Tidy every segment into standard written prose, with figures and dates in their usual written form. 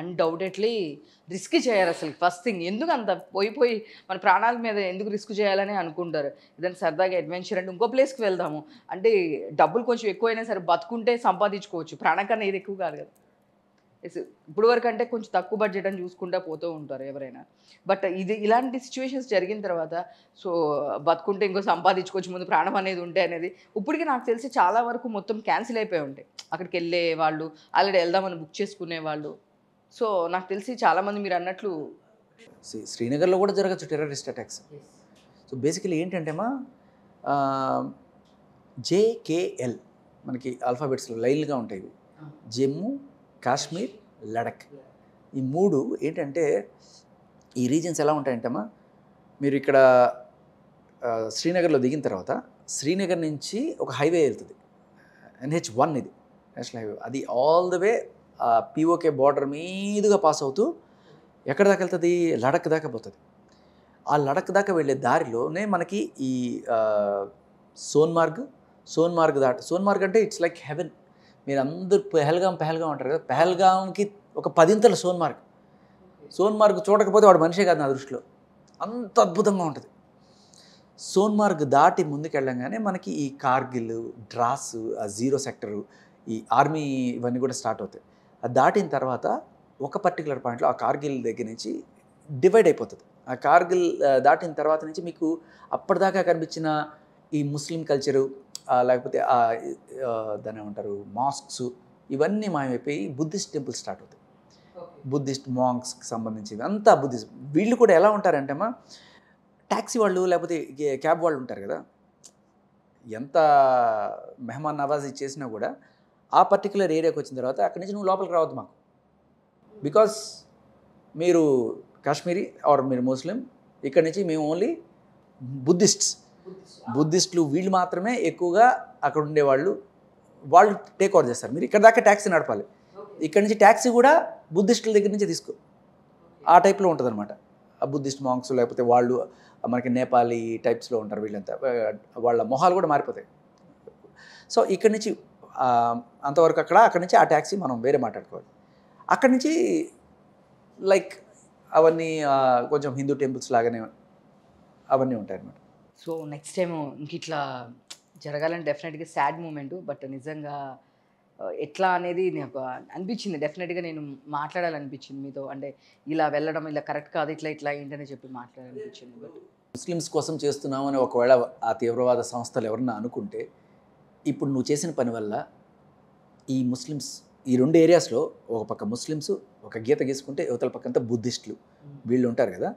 Undoubtedly risk చేయారు అసలు first thing. ఎందుకు అంత పోయి మన ప్రాణాల మీద ఎందుకు రిస్క్ చేయాలని అనుకుంటారు. ఏదైనా సరదాగా అడ్వెంచర్ అంటే ఇంకో ప్లేస్‌కి వెళ్దాము. అంటే డబ్బులు కొంచెం ఎక్కువైనా సరే బతుకుంటే సంపాదించుకోవచ్చు. ప్రాణం కన్నా ఏది ఎక్కువ కాదు కదా! యెస్. ఇప్పుడు వరకు అంటే కొంచెం తక్కువ బడ్జెట్ అని చూసుకుంటా పోతూ ఉంటారు ఎవరైనా. బట్ ఇలాంటి సిట్యుయేషన్స్ జరిగిన తర్వాత సో, బతుకుంటే ఇంకో సంపాదించుకోవచ్చు ముందు ప్రాణం అనేది ఉంటే అనేది ఇప్పటికి నాకు తెలిసి చాలా వరకు మొత్తం క్యాన్సిల్ అయిపోయి ఉంటాయి. అక్కడికెళ్ళే వాళ్ళు, ఆల్రెడీ వెళ్దామని బుక్ చేసుకునేవాళ్ళు. సో, నాకు తెలిసి చాలామంది మీరన్నట్లు శ్రీనగర్లో కూడా జరగచ్చు టెర్రరిస్ట్ అటాక్స్. సో బేసికలీ ఏంటంటేమా జేకేఎల్ మనకి ఆల్ఫాబెట్స్లో లైన్లుగా ఉంటాయి ఇవి. జమ్మూ, కాశ్మీర్, లడక్. ఈ 3 ఏంటంటే ఈ రీజన్స్ ఎలా ఉంటాయంటేమా మీరు ఇక్కడ శ్రీనగర్లో దిగిన తర్వాత శ్రీనగర్ నుంచి ఒక హైవే వెళ్తుంది. NH1 ఇది నేషనల్ హైవే. అది all the way PoK border మీదుగా పాస్ అవుతూ ఎక్కడ దాకా వెళ్తుంది? లడక్ దాకా పోతుంది. ఆ లడక్ దాకా వెళ్ళే దారిలోనే మనకి ఈ సోన్మార్గ్ సోన్మార్గ్ అంటే ఇట్స్ లైక్ హెవెన్. మీరు అందరూ పెహల్గాం అంటారు కదా, పెహల్గాంకి ఒక 10 సోన్మార్గ్ చూడకపోతే వాడు మనిషే కాదు నా దృష్టిలో. అంత అద్భుతంగా ఉంటుంది. సోన్మార్గ్ దాటి ముందుకెళ్ళంగానే మనకి ఈ కార్గిల్, డ్రాస్, ఆ 0 సెక్టరు, ఈ ఆర్మీ ఇవన్నీ కూడా స్టార్ట్ అవుతాయి. అది దాటిన తర్వాత ఒక పర్టికులర్ పాయింట్లో ఆ కార్గిల్ దగ్గర నుంచి డివైడ్ అయిపోతుంది. ఆ కార్గిల్ దాటిన తర్వాత నుంచి మీకు అప్పటిదాకా కనిపించిన ఈ ముస్లిం కల్చరు లేకపోతే దాన్ని ఏమంటారు మాస్క్స్ ఇవన్నీ మాయమైపోయి బుద్ధిస్ట్ టెంపుల్స్ స్టార్ట్ అవుతాయి. బుద్ధిస్ట్ మాంక్స్కి సంబంధించివి అంతా బుద్ధిజం. వీళ్ళు కూడా ఎలా ఉంటారంటేమా ట్యాక్సీ వాళ్ళు లేకపోతే క్యాబ్ వాళ్ళు ఉంటారు కదా, ఎంత మెహమాన్ నవాజీ చేసినా కూడా ఆ పర్టికులర్ ఏరియాకి వచ్చిన తర్వాత అక్కడి నుంచి నువ్వు లోపలికి రావద్దు మాకు, బికాస్ మీరు కాశ్మీరీ ఆర్ మీరు ముస్లిం, ఇక్కడ నుంచి మేము ఓన్లీ బుద్ధిస్టులు వీళ్ళు మాత్రమే ఎక్కువగా అక్కడ ఉండేవాళ్ళు, వాళ్ళు టేక్ ఓవర్ చేస్తారు. మీరు ఇక్కడ దాకా ట్యాక్సీ నడపాలి, ఇక్కడ నుంచి ట్యాక్సీ కూడా బుద్ధిస్టుల దగ్గర నుంచి తీసుకో, ఆ టైప్లో ఉంటుంది అనమాట. ఆ బుద్ధిస్ట్ మాంక్స్ లేకపోతే వాళ్ళు మనకి నేపాలీ టైప్స్లో ఉంటారు వీళ్ళంతా, వాళ్ళ మొహాలు కూడా మారిపోతాయి. సో ఇక్కడి నుంచి అంతవరకు అక్కడి నుంచి ఆ ట్యాక్సీ మనం వేరే మాట్లాడుకోవాలి. అక్కడి నుంచి లైక్ అవన్నీ కొంచెం హిందూ టెంపుల్స్ లాగానే అవన్నీ ఉంటాయి అన్నమాట. సో, నెక్స్ట్ టైము ఇంక ఇట్లా జరగాలని డెఫినెట్‌గా సాడ్ మూమెంట్. బట్ నిజంగా ఎట్లా అనేది నాకు అనిపించింది. డెఫినెట్‌గా నేను మాట్లాడాలనిపించింది మీతో. అంటే ఇలా వెళ్ళడం ఇలా కరెక్ట్ కాదు. ఇట్లా ఏంటని చెప్పి మాట్లాడాలనిపించింది. బట్ ముస్లిమ్స్ కోసం చేస్తున్నామని ఒకవేళ ఆ తీవ్రవాద సంస్థలు ఎవరన్నా అనుకుంటే, ఇప్పుడు నువ్వు చేసిన పని వల్ల ఈ ముస్లిమ్స్ ఈ 2 ఏరియాస్లో ఒక పక్క ముస్లిమ్స్ ఒక గీత గీసుకుంటే యువతల పక్కంతా బుద్ధిస్టులు వీళ్ళు ఉంటారు కదా.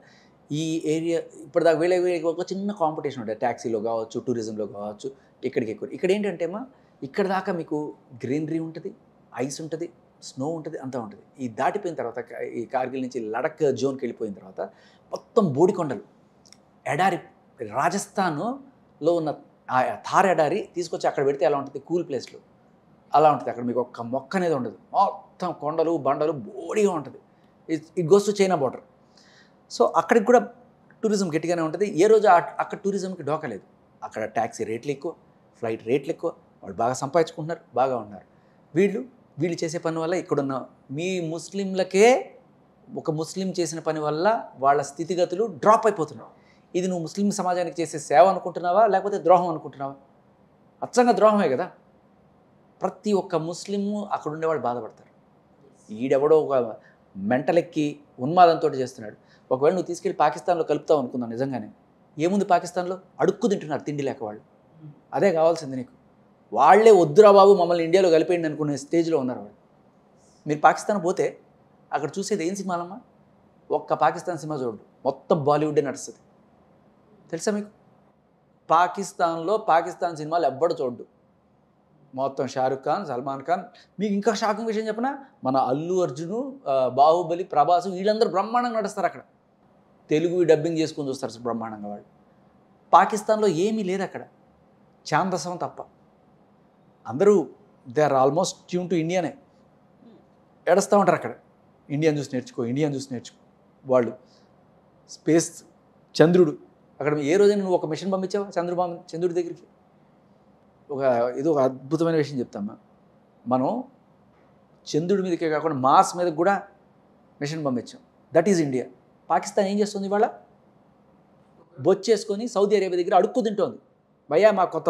ఈ ఏరియా ఇప్పటిదాకా వీళ్ళకి ఒక చిన్న కాంపిటీషన్ ఉంటుంది, ట్యాక్సీలో కావచ్చు, టూరిజంలో కావచ్చు, ఇక్కడికి ఎక్కువ. ఇక్కడ ఏంటంటేమా ఇక్కడ దాకా మీకు గ్రీనరీ ఉంటుంది, ఐస్ ఉంటుంది, స్నో ఉంటుంది, అంతా ఉంటుంది. ఈ దాటిపోయిన తర్వాత ఈ కార్గిల్ నుంచి లడక్ జోన్కి వెళ్ళిపోయిన తర్వాత మొత్తం బోడికొండలు, ఎడారి, రాజస్థాన్లో ఉన్న ఆ థార్ ఎడారి తీసుకొచ్చి అక్కడ పెడితే ఎలా ఉంటుంది, కూల్ ప్లేస్లో అలా ఉంటుంది. అక్కడ మీకు ఒక్క మొక్క అనేది ఉండదు, మొత్తం కొండలు బండలు బోడిగా ఉంటుంది. It goes to China border. So అక్కడికి కూడా టూరిజం గట్టిగానే ఉంటుంది. ఏ రోజు అక్కడ టూరిజంకి డోకలేదు. అక్కడ ట్యాక్సీ రేట్లు ఎక్కువ, ఫ్లైట్ రేట్లు ఎక్కువ, వాళ్ళు బాగా సంపాదించుకుంటున్నారు, బాగా ఉన్నారు. వీళ్ళు చేసే పని వల్ల ఇక్కడున్న మీ ముస్లింలకే ఒక ముస్లిం చేసిన పని వల్ల వాళ్ళ స్థితిగతులు డ్రాప్ అయిపోతున్నాయి. ఇది నువ్వు ముస్లిం సమాజానికి చేసే సేవ అనుకుంటున్నావా లేకపోతే ద్రోహం అనుకుంటున్నావా? అచ్చంగా ద్రోహమే కదా. ప్రతి ఒక్క ముస్లిము అక్కడ ఉండేవాళ్ళు బాధపడతారు. ఈడెవడో ఒక మెంటలెక్కి ఉన్మాదంతో చేస్తున్నాడు. ఒకవేళ నువ్వు తీసుకెళ్ళి పాకిస్తాన్లో కలుపుతావు అనుకుందాం, నిజంగానే ఏముంది పాకిస్తాన్లో? అడుక్కు తింటున్నారు తిండి లేక వాళ్ళు. అదే కావాల్సింది నీకు. వాళ్ళే వద్దురా బాబు మమ్మల్ని ఇండియాలో కలిపేయండి అనుకునే స్టేజ్లో ఉన్నారు వాళ్ళు. మీరు పాకిస్తాన్ పోతే అక్కడ చూసేది ఏం సినిమాలమ్మా? ఒక్క పాకిస్తాన్ సినిమా చూడండి, మొత్తం బాలీవుడ్డే నడుస్తుంది. తెలుసా మీకు? పాకిస్తాన్లో పాకిస్తాన్ సినిమాలు ఎవ్వడు చూడ్డు, మొత్తం షారుఖ్ ఖాన్, సల్మాన్ ఖాన్. మీకు ఇంకా షాకింగ్ విషయం చెప్పినా, మన అల్లు అర్జును, బాహుబలి, ప్రభాస్ వీళ్ళందరూ బ్రహ్మాండంగా నడుస్తారు అక్కడ. తెలుగు డబ్బింగ్ చేసుకొని చూస్తారు బ్రహ్మాండంగా వాళ్ళు. పాకిస్తాన్లో ఏమీ లేదు అక్కడ, ఛాందసం తప్ప. అందరూ they are almost tune to ఇండియానే, ఏడుస్తూ ఉంటారు అక్కడ. ఇండియన్ చూసి నేర్చుకో వాళ్ళు. స్పేస్, చంద్రుడు, అక్కడ ఏ రోజైనా నువ్వు ఒక మిషన్ పంపించావా చంద్రుడి దగ్గరికి? ఇది ఒక అద్భుతమైన విషయం చెప్తామా. మనం చంద్రుడి మీదకే కాకుండా మార్స్ మీదకి కూడా మిషన్ పంపించాం. That is India. పాకిస్తాన్ ఏం చేస్తుంది ఇవాళ? బొచ్చేసుకొని సౌదీ అరేబియా దగ్గర అడుక్కు తింటోంది. భయ్యా మా కొత్త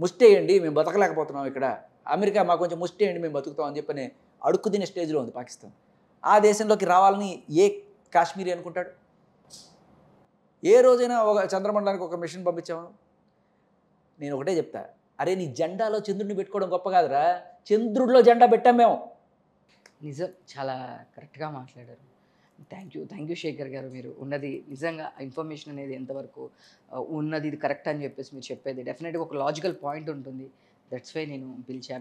ముష్టి వేయండి, మేము బతకలేకపోతున్నాం ఇక్కడ. అమెరికా మాకు కొంచెం ముష్టి వేయండి, మేము బతుకుతాం అని చెప్పని అడుక్కు తినే స్టేజ్లో ఉంది పాకిస్తాన్. ఆ దేశంలోకి రావాలని ఏ కాశ్మీరీ అనుకుంటాడు? ఏ రోజైనా ఒక చంద్రమండలానికి ఒక మిషన్ పంపించాము? నేను ఒకటే చెప్తా, అరే నీ జెండాలో చంద్రుడిని పెట్టుకోవడం గొప్ప కాదురా, చంద్రుడిలో జెండా పెట్టాం మేము. నిజం, చాలా కరెక్ట్గా మాట్లాడారు. థ్యాంక్ యూ శేఖర్ గారు. మీరు ఉన్నది నిజంగా ఇన్ఫర్మేషన్ అనేది ఎంతవరకు ఉన్నది ఇది కరెక్ట్ అని చెప్పేసి మీరు చెప్పేది డెఫినెట్గా ఒక లాజికల్ పాయింట్ ఉంటుంది. దట్స్ వై నేను పిలిచాను.